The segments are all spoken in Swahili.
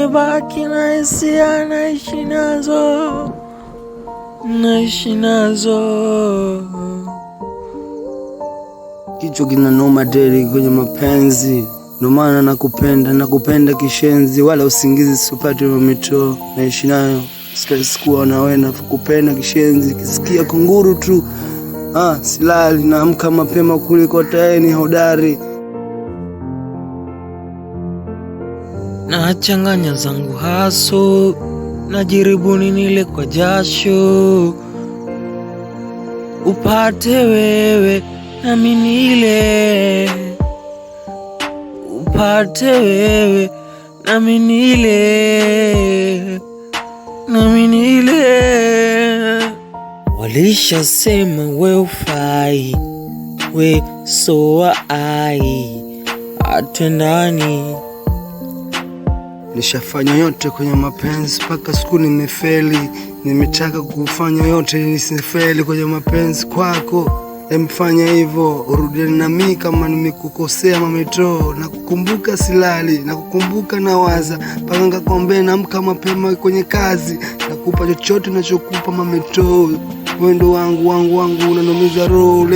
nimebaki na hisia, naishi nazo. Kichwa kinanoma deli kwenye mapenzi, ndo maana nakupenda kishenzi, wala usingizi sipati mamito, naishi nayo stress kuwa na wewe, nakupenda kishenzi, kisikia kunguru tu silali, naamka mapema kuliko taeni hodari. Nachanganya zangu haso, najaribu nile kwa jasho, upate wewe nami nile, upate wewe nami nile. Walishasema we ufai, we so ai, atwendani. Nishafanya yote kwenye mapenzi, paka siku nimefeli. Nimetaka kufanya yote nisifeli kwenye mapenzi kwako. Emfanya hivyo, urudeni na mimi kama nimekukosea mamito. Nakukumbuka silali, nakukumbuka nawaza, paka ngakwambia naamka mapema kwenye kazi. Nakupa chochote nachokupa mamito. Wendo wangu unanomiza roho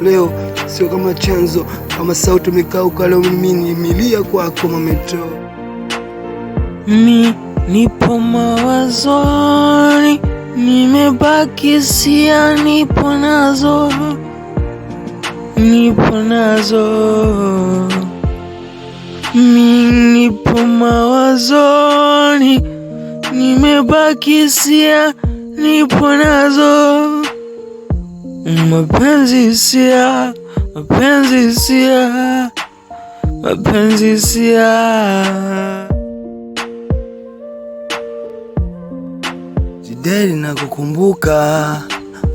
leo. Sio kama chanzo, kama sauti umekauka leo, mimi nimilia kwako mamito. Nipo mawazoni, nimebaki sia, nipo nazo. Nipo mawazoni, nimebaki sia, nipo nazo. Mapenzi sia. Jideli nakukumbuka,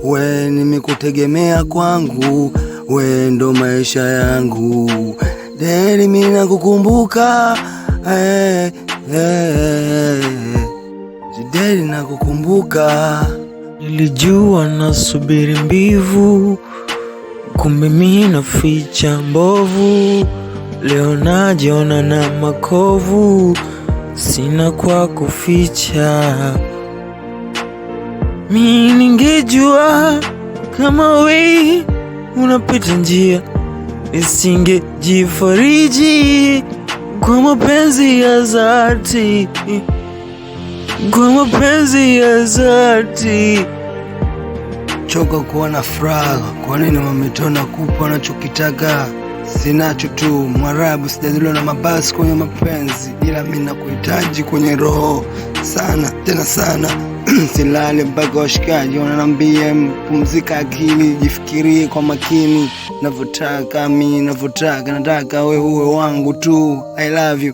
we nimekutegemea kwangu, we ndo maisha yangu. Deli mimi nakukumbuka, Jideli nakukumbuka. Nilijua nasubiri mbivu, kumbe mimi naficha mbovu. Leo najiona na makovu, sina kwa kuficha. Mimi ningejua kama we unapita njia, nisingejifariji kwa mapenzi ya dhati, Choka kuona furaha, kwa nini mametona kupa unachokitaka? Sinacho tu mwarabu, sijaziliwa na mabasi kwenye mapenzi, ila mimi nakuhitaji kwenye roho sana, tena sana. Silale mpaka washikaji wananiambia pumzika akili, jifikirie kwa makini. Nataka wewe uwe wangu tu. I love you.